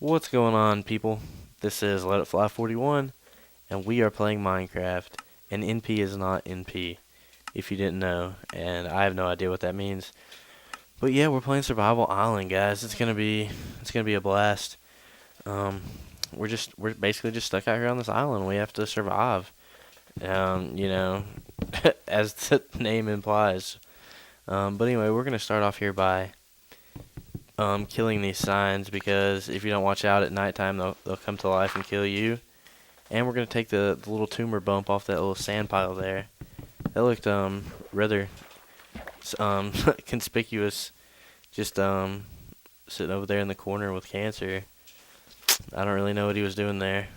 What's going on, people? This is Let It Fly 41, and we are playing Minecraft. And NP is not NP, if you didn't know, and I have no idea what that means. But yeah, we're playing Survival Island, guys. It's gonna be a blast. Um, we're basically just stuck out here on this island. We have to survive. You know, as the name implies. But anyway, we're gonna start off here by killing these signs because if you don't watch out at nighttime, they'll come to life and kill you. And we're gonna take the little tumor bump off that little sand pile there. That looked rather conspicuous, just sitting over there in the corner with cancer. I don't really know what he was doing there,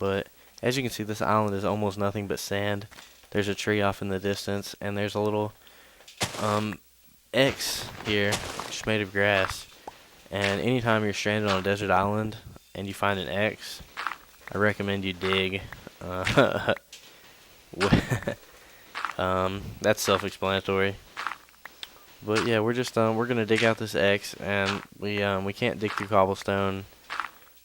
but as you can see, this island is almost nothing but sand. There's a tree off in the distance, and there's a little X here, just made of grass. And anytime you're stranded on a desert island and you find an X, I recommend you dig. That's self-explanatory. But yeah, we're gonna dig out this X, and we can't dig through cobblestone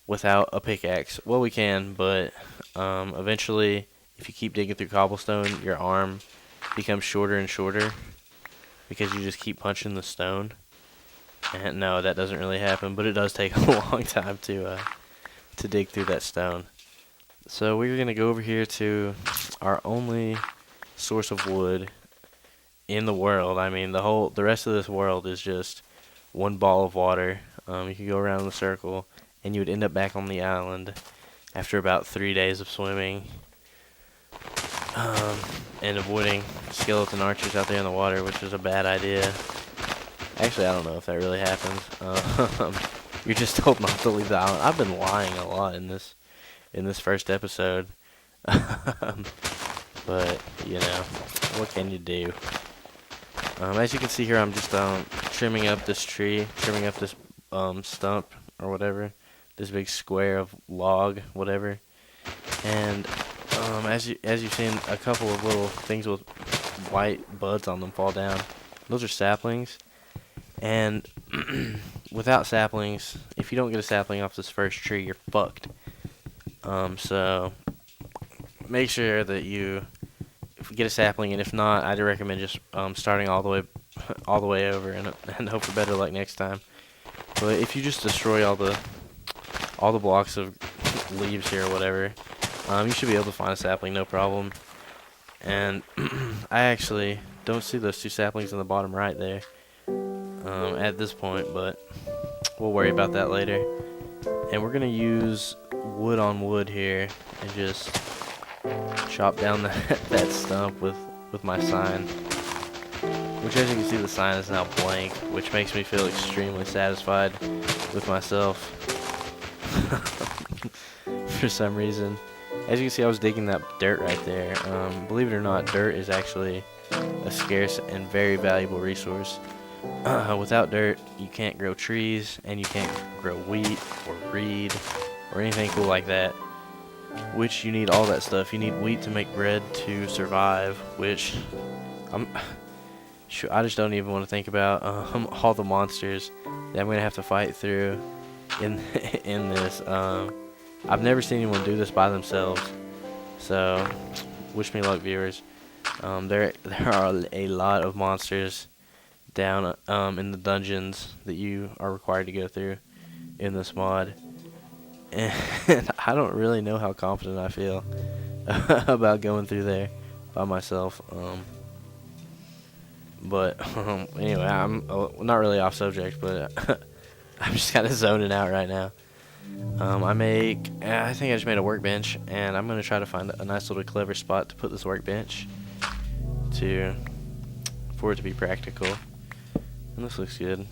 without a pickaxe. Well, we can, but eventually, if you keep digging through cobblestone, your arm becomes shorter and shorter because you just keep punching the stone. And no, that doesn't really happen, but it does take a long time to dig through that stone. So we're gonna go over here to our only source of wood in the world. I mean, the rest of this world is just one ball of water. You could go around in a circle, and you would end up back on the island after about 3 days of swimming, and avoiding skeleton archers out there in the water, which is a bad idea. Actually, I don't know if that really happens. You're just told not to leave the island. I've been lying a lot in this first episode, but you know, what can you do? As you can see here, I'm just trimming up this tree, trimming up this stump or whatever, this big square of log, whatever. And as you've seen, a couple of little things with white buds on them fall down. Those are saplings. And without saplings, if you don't get a sapling off this first tree, you're fucked. So make sure that you get a sapling, and if not, I'd recommend just starting all the way over, and hope for better luck next time. But if you just destroy all the blocks of leaves here or whatever, you should be able to find a sapling, no problem. And I actually don't see those two saplings in the bottom right there. At this point, but we'll worry about that later. And we're gonna use wood on wood here and just chop down that stump with my sign, which, as you can see, the sign is now blank, which makes me feel extremely satisfied with myself for some reason. As you can see, I was digging that dirt right there. Believe it or not, dirt is actually a scarce and very valuable resource. Without dirt, you can't grow trees, and you can't grow wheat or reed or anything cool like that, which you need all that stuff. You need wheat to make bread to survive, which I just don't even want to think about all the monsters that I'm going to have to fight through in in this. I've never seen anyone do this by themselves, so wish me luck, viewers. There are a lot of monsters down in the dungeons that you are required to go through in this mod, and I don't really know how confident I feel about going through there by myself. But anyway, I'm not really off subject, but I'm just kind of zoning out right now. I think I just made a workbench, and I'm gonna try to find a nice little clever spot to put this workbench for it to be practical. And this looks good.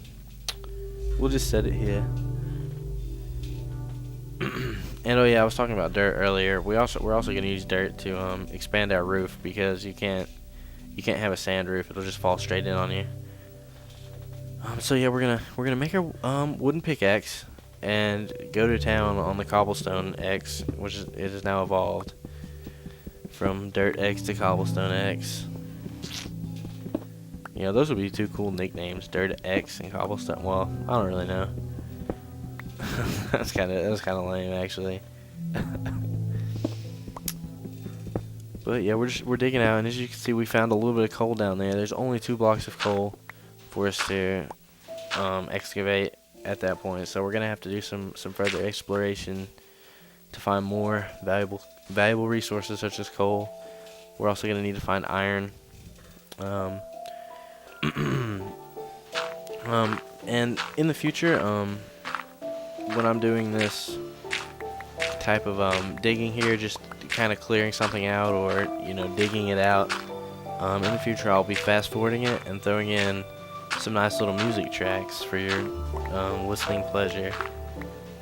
We'll just set it here. And oh yeah, I was talking about dirt earlier. We're also gonna use dirt to expand our roof, because you can't have a sand roof. It'll just fall straight in on you. So yeah, we're gonna make our wooden pickaxe and go to town on the cobblestone X, it is now evolved from dirt X to cobblestone X. You know, those would be two cool nicknames, Dirt X and Cobblestone. Well, I don't really know. that was kind of lame actually. But yeah, we're digging out, and as you can see, we found a little bit of coal down there. There's only 2 blocks of coal for us to excavate at that point, so we're gonna have to do some further exploration to find more valuable resources such as coal. We're also gonna need to find iron. Um, and in the future, when I'm doing this type of digging here, just kind of clearing something out, or digging it out, in the future I'll be fast forwarding it and throwing in some nice little music tracks for your listening pleasure.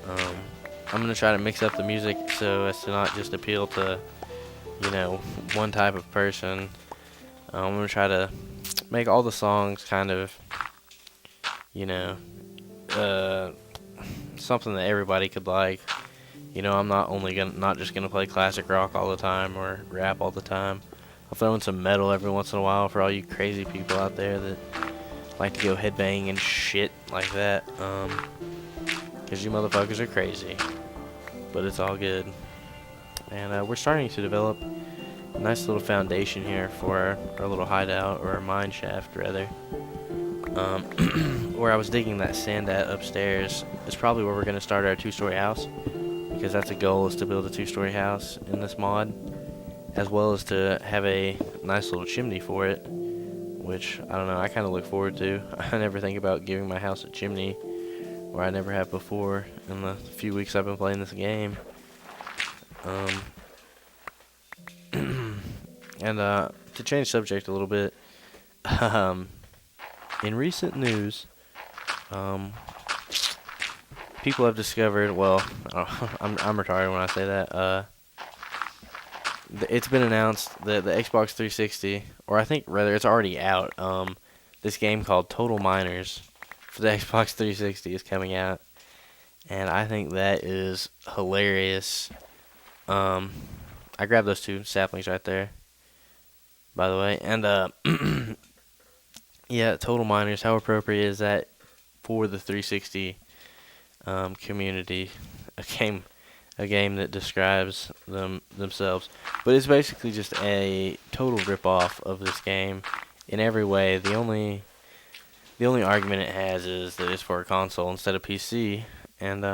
I'm gonna try to mix up the music so as to not just appeal to one type of person. I'm gonna try to make all the songs kind of uh, something that everybody could like. I'm not just gonna play classic rock all the time or rap all the time. I'll throw in some metal every once in a while for all you crazy people out there that like to go headbang and shit like that. 'Cause you motherfuckers are crazy, but it's all good. And we're starting to develop a nice little foundation here for our little hideout, or our mine shaft rather. Where I was digging that sand at upstairs is probably where we're gonna start our 2-story house, because that's a goal, is to build a 2-story house in this mod, as well as to have a nice little chimney for it, which I don't know, I kind of look forward to. I never think about giving my house a chimney, or I never have before in the few weeks I've been playing this game. And to change subject a little bit, in recent news, people have discovered. Well, I'm retarded when I say that. It's been announced that the Xbox 360, or I think rather it's already out. This game called Total Miners for the Xbox 360 is coming out, and I think that is hilarious. I grabbed those 2 saplings right there, by the way, and yeah, Total Miners. How appropriate is that for the 360 community? A game that describes themselves, but it's basically just a total rip-off of this game in every way. The only argument it has is that it's for a console instead of PC, and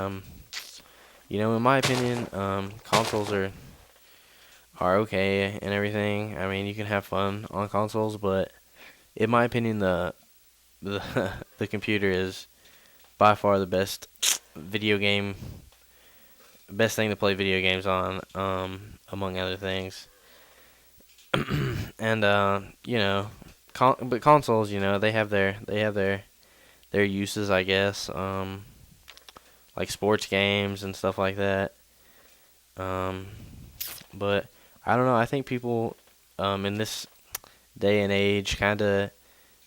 in my opinion, consoles are okay and everything. I mean, you can have fun on consoles, but in my opinion, the the computer is by far the best thing to play video games on, among other things. And but consoles, they have their uses, I guess, like sports games and stuff like that. But I don't know. I think people in this day and age,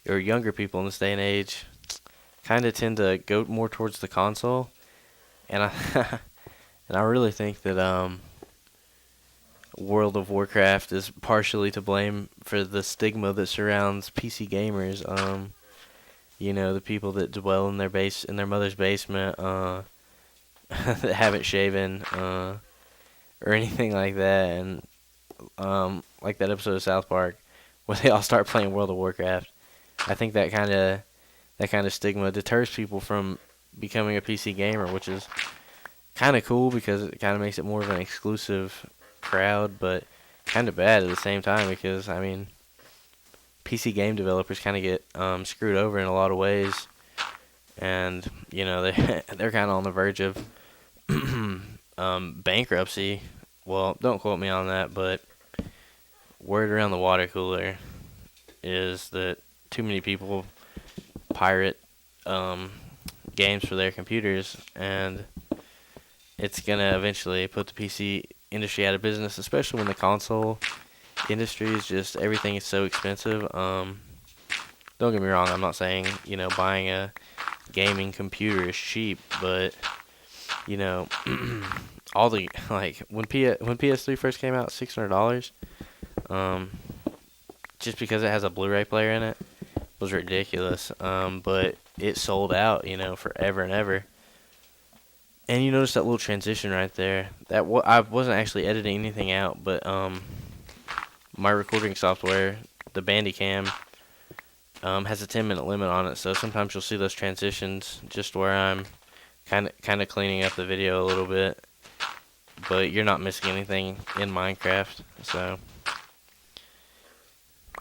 or younger people in this day and age, kind of tend to go more towards the console, and I and I really think that World of Warcraft is partially to blame for the stigma that surrounds PC gamers. The people that dwell in their mother's basement, that haven't shaven, or anything like that, and like that episode of South Park where they all start playing World of Warcraft. I think that kind of stigma deters people from becoming a PC gamer, which is kind of cool because it kind of makes it more of an exclusive crowd, but kind of bad at the same time, because I mean, PC game developers kind of get screwed over in a lot of ways, and they're kind of on the verge of bankruptcy. Well, don't quote me on that, but word around the water cooler is that too many people pirate games for their computers, and it's gonna eventually put the PC industry out of business, especially when the console industry is just, everything is so expensive. Don't get me wrong, I'm not saying buying a gaming computer is cheap, but all the, like, when PS3 first came out, $600, just because it has a Blu-ray player in it, was ridiculous. But it sold out, forever and ever. And you notice that little transition right there. I wasn't actually editing anything out, but my recording software, the Bandicam, has a 10-minute limit on it. So sometimes you'll see those transitions just where I'm kind of cleaning up the video a little bit, but you're not missing anything in Minecraft. So,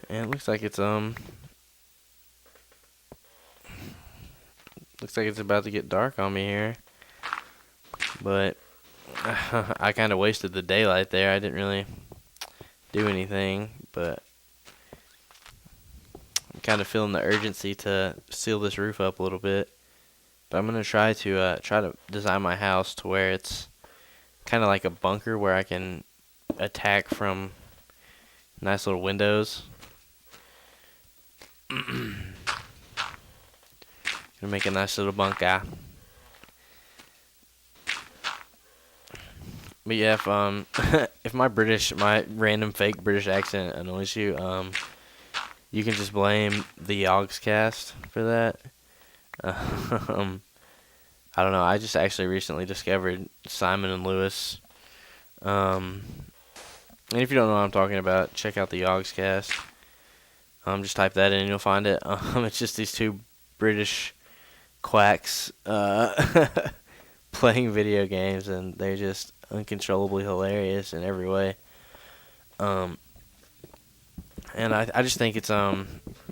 and it looks like it's about to get dark on me here, but I kind of wasted the daylight there. I didn't really do anything, but I'm kind of feeling the urgency to seal this roof up a little bit. But I'm gonna try to design my house to where it's kind of like a bunker where I can attack from nice little windows. Gonna make a nice little bunker. But yeah, if if my random fake British accent annoys you, you can just blame the Yogscast for that. I don't know. I just actually recently discovered Simon and Lewis. And if you don't know what I'm talking about, check out the Yogscast. Just type that in and you'll find it. It's just these two British quacks playing video games, and they're just uncontrollably hilarious in every way. And I just think it's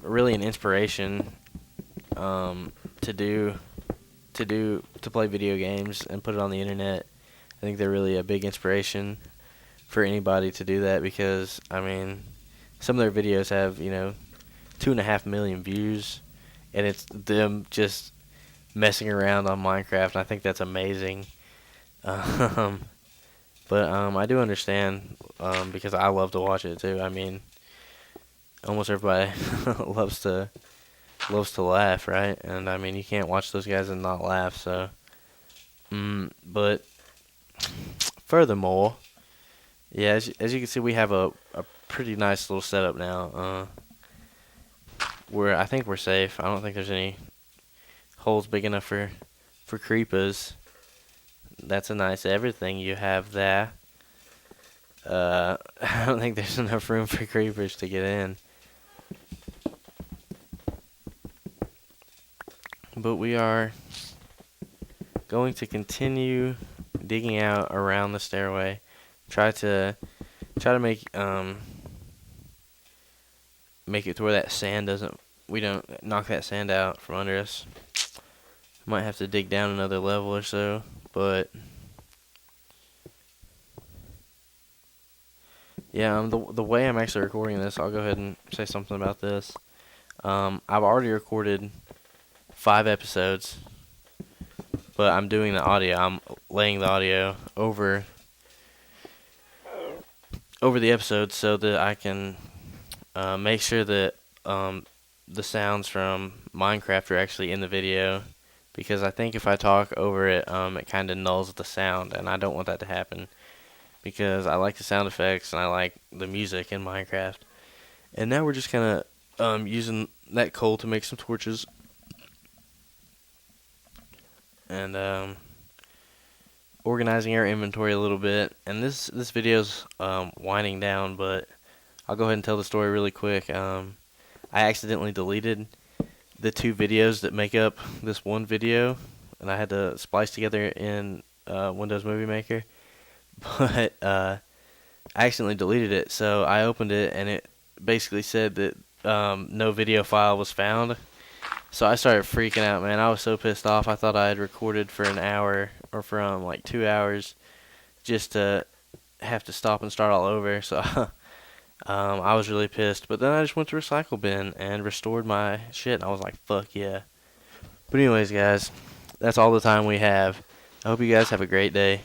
really an inspiration to play video games and put it on the internet. I think they're really a big inspiration for anybody to do that, because I mean, some of their videos have 2.5 million views, and it's them just messing around on Minecraft. And I think that's amazing. But I do understand, because I love to watch it too. I mean, almost everybody loves to laugh, right? And I mean, you can't watch those guys and not laugh. So, but furthermore, yeah, as you can see, we have a pretty nice little setup now. I think we're safe. I don't think there's any holes big enough for creepers. That's a nice everything you have there. I don't think there's enough room for creepers to get in. But we are going to continue digging out around the stairway. Try to make it to where that sand we don't knock that sand out from under us. Might have to dig down another level or so, but yeah, the way I'm actually recording this, I'll go ahead and say something about this. I've already recorded 5 episodes, but I'm doing the audio. I'm laying the audio over the episodes so that I can make sure that the sounds from Minecraft are actually in the video, because I think if I talk over it, it kind of nulls the sound, and I don't want that to happen, because I like the sound effects and I like the music in Minecraft. And now we're just kind of using that coal to make some torches, and organizing our inventory a little bit. And this video's winding down, but I'll go ahead and tell the story really quick. I accidentally deleted the 2 videos that make up this one video, and I had to splice together in Windows Movie Maker. But I accidentally deleted it, so I opened it, and it basically said that no video file was found. So I started freaking out, man. I was so pissed off. I thought I had recorded for an hour, or for like 2 hours, just to have to stop and start all over. So I was really pissed. But then I just went to recycle bin and restored my shit, and I was like, fuck yeah. But anyways, guys, that's all the time we have. I hope you guys have a great day.